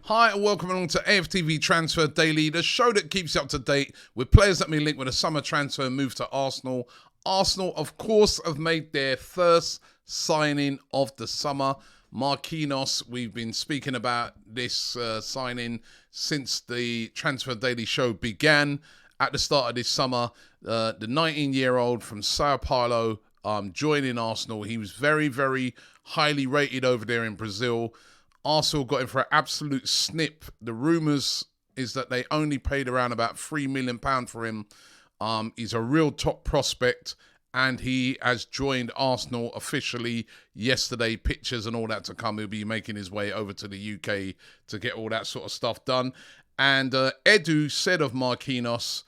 Hi and welcome along to AFTV Transfer Daily, the show that keeps you up to date with players that may link with a summer transfer move to Arsenal. Arsenal, of course, have made their first signing of the summer. Marquinhos, we've been speaking about this signing since the Transfer Daily show began at the start of this summer. The 19-year-old from Sao Paulo joining Arsenal. He was very, very highly rated over there in Brazil. Arsenal got him for an absolute snip. The rumours is that they only paid around about £3 million for him. He's a real top prospect, and he has joined Arsenal officially yesterday. Pictures and all that to come. He'll be making his way over to the UK to get all that sort of stuff done. And Edu said of Marquinhos,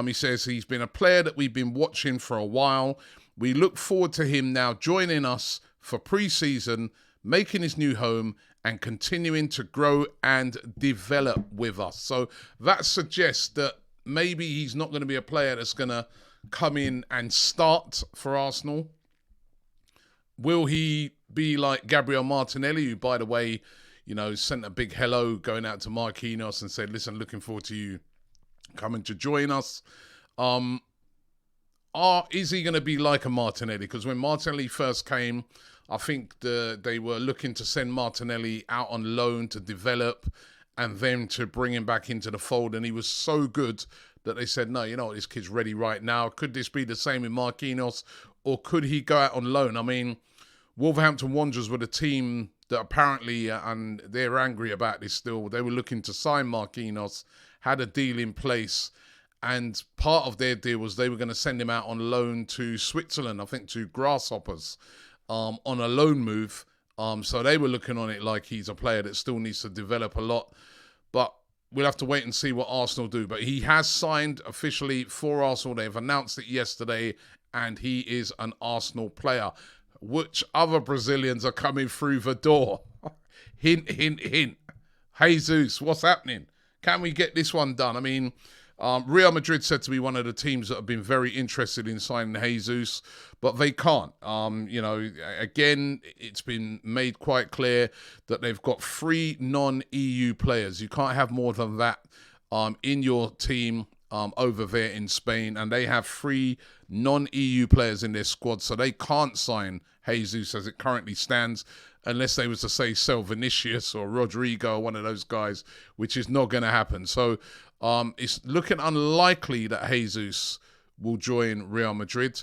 he says he's been a player that we've been watching for a while. We look forward to him now joining us for pre-season, making his new home, and continuing to grow and develop with us. So that suggests that maybe he's not going to be a player that's going to come in and start for Arsenal. Will he be like Gabriel Martinelli, who, by the way, sent a big hello going out to Marquinhos and said, listen, looking forward to you coming to join us. Is he going to be like a Martinelli? Because when Martinelli first came, I think they were looking to send Martinelli out on loan to develop and then to bring him back into the fold. And he was so good that they said, no, you know what, this kid's ready right now. Could this be the same with Marquinhos, or could he go out on loan? I mean, Wolverhampton Wanderers were the team that apparently, and they're angry about this still, they were looking to sign Marquinhos, had a deal in place. And part of their deal was they were going to send him out on loan to Switzerland, I think to Grasshoppers. On a loan move. So they were looking on it like he's a player that still needs to develop a lot. But we'll have to wait and see what Arsenal do. But he has signed officially for Arsenal. They've announced it yesterday, and he is an Arsenal player. Which other Brazilians are coming through the door? Hint, hint, hint. Jesus, what's happening? Can we get this one done? I mean, Real Madrid said to be one of the teams that have been very interested in signing Jesus, but they can't. Again, it's been made quite clear that they've got 3 non-EU players. You can't have more than that in your team over there in Spain, and they have 3 non-EU players in their squad, so they can't sign Jesus as it currently stands, unless they was to say sell Vinicius or Rodrigo or one of those guys, which is not going to happen. So it's looking unlikely that Jesus will join Real Madrid,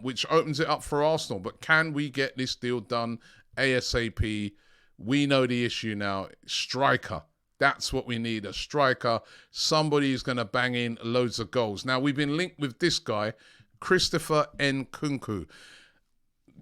which opens it up for Arsenal. But can we get this deal done ASAP? We know the issue now. Striker. That's what we need, a striker. Somebody who's going to bang in loads of goals. Now, we've been linked with this guy, Christopher Nkunku.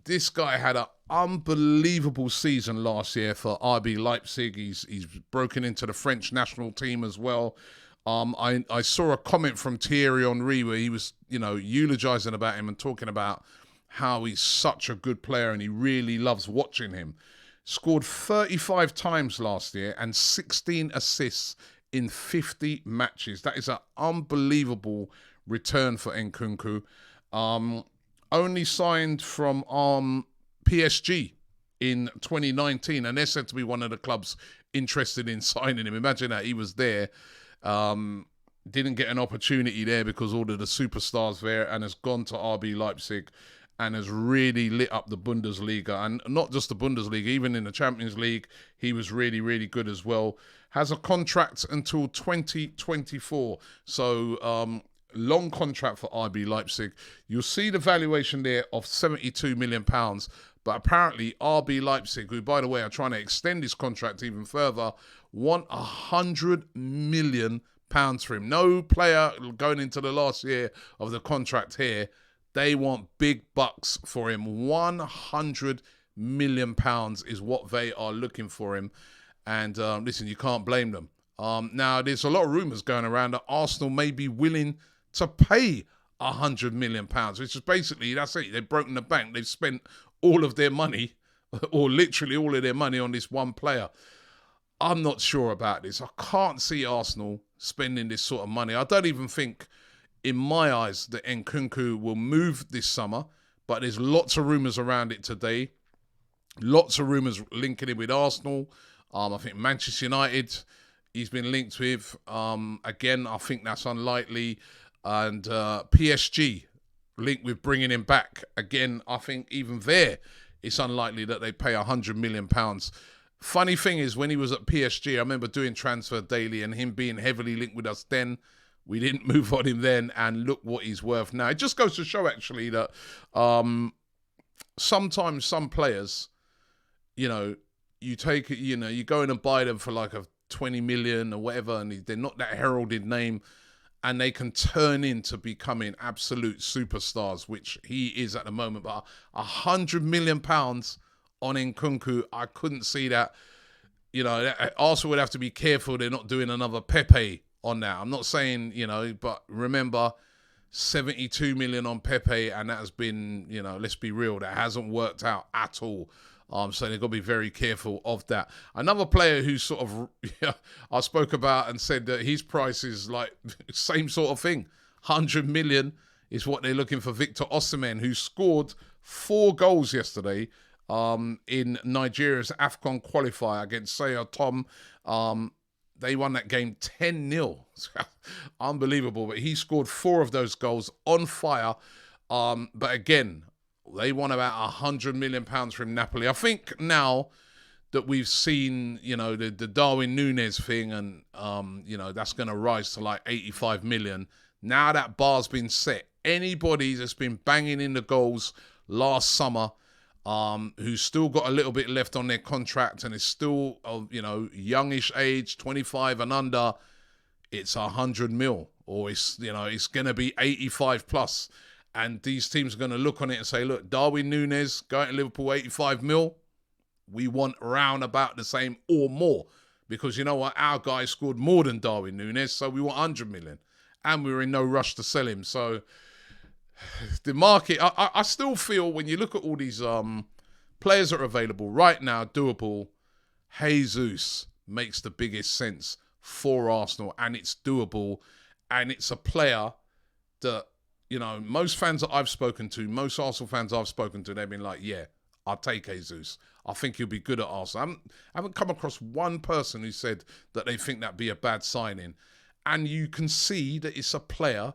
This guy had an unbelievable season last year for RB Leipzig. He's broken into the French national team as well. I saw a comment from Thierry Henry where he was, eulogizing about him and talking about how he's such a good player and he really loves watching him. Scored 35 times last year and 16 assists in 50 matches. That is an unbelievable return for Nkunku. Only signed from PSG in 2019, and they're said to be one of the clubs interested in signing him. Imagine that, he was there. Didn't get an opportunity there because all of the superstars there, and has gone to RB Leipzig and has really lit up the Bundesliga. And not just the Bundesliga, even in the Champions League, he was really, really good as well. Has a contract until 2024. So, long contract for RB Leipzig. You'll see the valuation there of £72 million. But apparently RB Leipzig, who, by the way, are trying to extend his contract even further, want £100 million for him. No player going into the last year of the contract here. They want big bucks for him. £100 million is what they are looking for him. And listen, you can't blame them. Now, there's a lot of rumours going around that Arsenal may be willing to pay £100 million, which is basically, that's it. They've broken the bank. They've spent all of their money, or literally all of their money, on this one player. I'm not sure about this. I can't see Arsenal spending this sort of money. I don't even think, in my eyes, that Nkunku will move this summer, but there's lots of rumours around it today. Lots of rumours linking him with Arsenal. I think Manchester United, he's been linked with. Again, I think that's unlikely. And PSG linked with bringing him back. Again, I think even there, it's unlikely that they pay £100 million. Funny thing is, when he was at PSG, I remember doing Transfer Daily and him being heavily linked with us then. We didn't move on him then, and look what he's worth now. It just goes to show, actually, that sometimes some players, you go in and buy them for like a 20 million or whatever, and they're not that heralded name, and they can turn into becoming absolute superstars, which he is at the moment. But £100 million on Nkunku, I couldn't see that. Arsenal would have to be careful they're not doing another Pepe on that. I'm not saying, but remember, 72 million on Pepe, and that has been, let's be real, that hasn't worked out at all. So they've got to be very careful of that. Another player who sort of I spoke about and said that his price is like same sort of thing. 100 million is what they're looking for Victor Osimhen, who scored 4 goals yesterday in Nigeria's AFCON qualifier against Sao Tome. They won that game 10-0. Unbelievable. But he scored 4 of those goals on fire. But again, they won about £100 million from Napoli. I think now that we've seen, the Darwin Núñez thing, and, that's going to rise to like 85 million. Now that bar's been set, anybody that's been banging in the goals last summer, who's still got a little bit left on their contract and is still, youngish age, 25 and under, it's 100 mil, or it's going to be 85 plus. And these teams are going to look on it and say, look, Darwin Núñez going to Liverpool, 85 mil. We want round about the same or more. Because you know what? Our guy scored more than Darwin Núñez, so we want 100 million. And we were in no rush to sell him. So the market, I still feel when you look at all these players that are available right now, doable, Jesus makes the biggest sense for Arsenal. And it's doable. And it's a player that, most fans that I've spoken to, most Arsenal fans I've spoken to, they've been like, yeah, I'll take Jesus. I think he'll be good at Arsenal. I haven't come across one person who said that they think that'd be a bad signing. And you can see that it's a player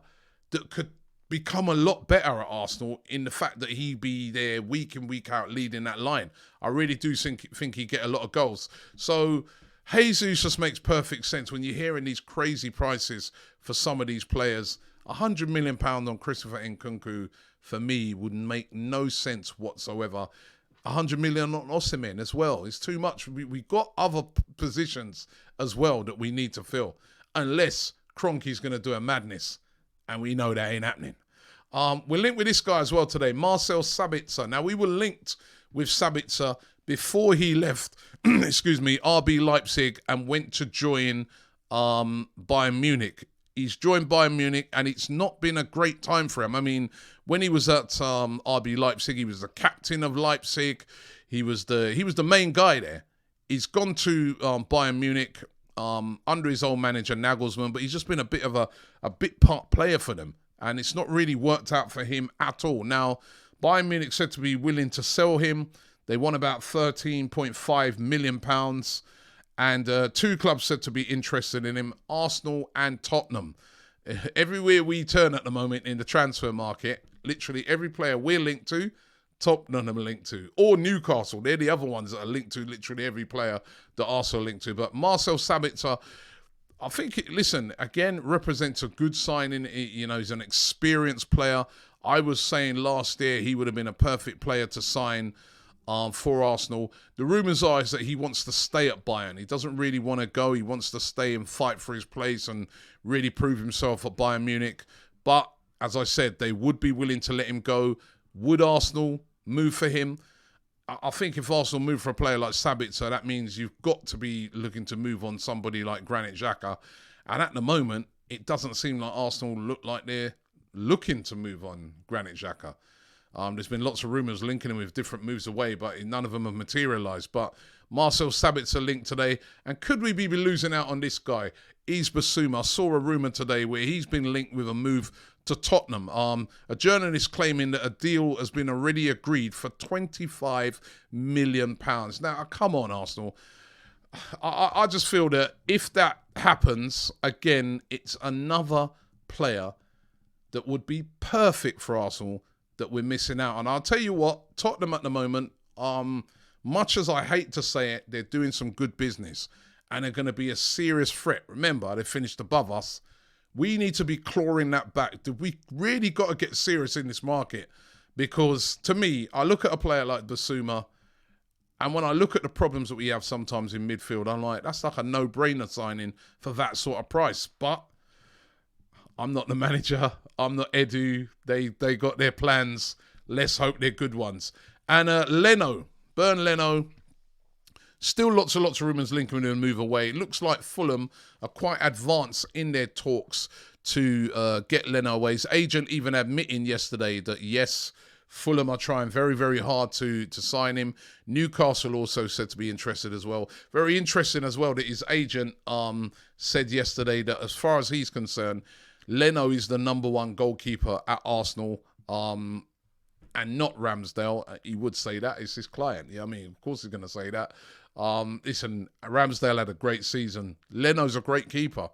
that could become a lot better at Arsenal in the fact that he'd be there week in, week out leading that line. I really do think he'd get a lot of goals. So Jesus just makes perfect sense when you're hearing these crazy prices for some of these players. £100 million on Christopher Nkunku, for me, would make no sense whatsoever. 100 million on Osimhen as well. It's too much. We got other positions as well that we need to fill. Unless Kroenke's going to do a madness. And we know that ain't happening. We're linked with this guy as well today, Marcel Sabitzer. Now, we were linked with Sabitzer before he left, RB Leipzig and went to join Bayern Munich. He's joined Bayern Munich, and it's not been a great time for him. I mean, when he was at RB Leipzig, he was the captain of Leipzig. He was the main guy there. He's gone to Bayern Munich under his old manager Nagelsmann, but he's just been a bit of a bit part player for them, and it's not really worked out for him at all. Now, Bayern Munich said to be willing to sell him. They want about £13.5 million. And 2 clubs said to be interested in him, Arsenal and Tottenham. Everywhere we turn at the moment in the transfer market, literally every player we're linked to, Tottenham are linked to. Or Newcastle, they're the other ones that are linked to literally every player that Arsenal are linked to. But Marcel Sabitzer, I think, again, represents a good signing. He's an experienced player. I was saying last year he would have been a perfect player to sign for Arsenal. The rumours are is that he wants to stay at Bayern. He doesn't really want to go. He wants to stay and fight for his place and really prove himself at Bayern Munich. But, as I said, they would be willing to let him go. Would Arsenal move for him? I think if Arsenal move for a player like Sabitzer, that means you've got to be looking to move on somebody like Granit Xhaka. And at the moment, it doesn't seem like Arsenal look like they're looking to move on Granit Xhaka. There's been lots of rumours linking him with different moves away, but none of them have materialised. But Marcel Sabitzer linked today. And could we be losing out on this guy, Yves Bissouma? I saw a rumour today where he's been linked with a move to Tottenham. A journalist claiming that a deal has been already agreed for £25 million. Now, come on, Arsenal. I just feel that if that happens, again, it's another player that would be perfect for Arsenal that we're missing out on. I'll tell you what, Tottenham at the moment, much as I hate to say it, they're doing some good business and they're going to be a serious threat. Remember, they finished above us. We need to be clawing that back. We really got to get serious in this market because, to me, I look at a player like Bissouma, and when I look at the problems that we have sometimes in midfield, I'm like, that's like a no-brainer signing for that sort of price. But I'm not the manager. I'm not Edu. They got their plans. Let's hope they're good ones. And Leno, Bernd Leno, still lots of rumours linking him to move away. It looks like Fulham are quite advanced in their talks to get Leno away. His agent even admitting yesterday that, yes, Fulham are trying very, very hard to sign him. Newcastle also said to be interested as well. Very interesting as well that his agent said yesterday that as far as he's concerned, Leno is the number one goalkeeper at Arsenal and not Ramsdale. He would say that. It's his client. Yeah, I mean, of course he's going to say that. Listen, Ramsdale had a great season. Leno's a great keeper.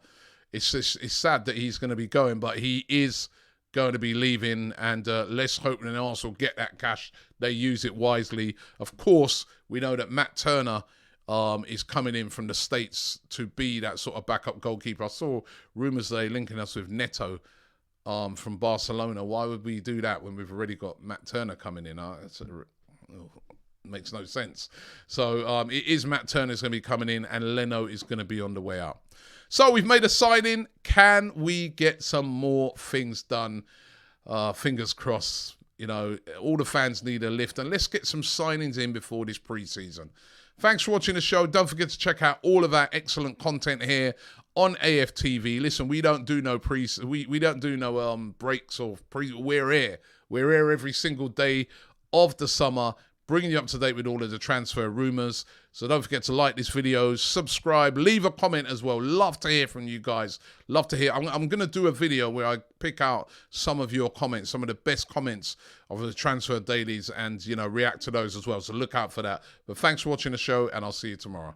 It's sad that he's going to be going, but he is going to be leaving, and let's hope that Arsenal get that cash. They use it wisely. Of course, we know that Matt Turner is coming in from the States to be that sort of backup goalkeeper. I saw rumours they linking us with Neto from Barcelona. Why would we do that when we've already got Matt Turner coming in? Makes no sense. So it is Matt Turner's going to be coming in, and Leno is going to be on the way out. So we've made a signing. Can we get some more things done? Fingers crossed. You know, all the fans need a lift, and let's get some signings in before this pre-season. Thanks for watching the show. Don't forget to check out all of our excellent content here on AFTV. Listen, we don't do no breaks or we're here. We're here every single day of the summer, bringing you up to date with all of the transfer rumours. So don't forget to like this video, subscribe, leave a comment as well. Love to hear from you guys. Love to hear. I'm going to do a video where I pick out some of your comments, some of the best comments of the transfer dailies, and, you know, react to those as well. So look out for that. But thanks for watching the show, and I'll see you tomorrow.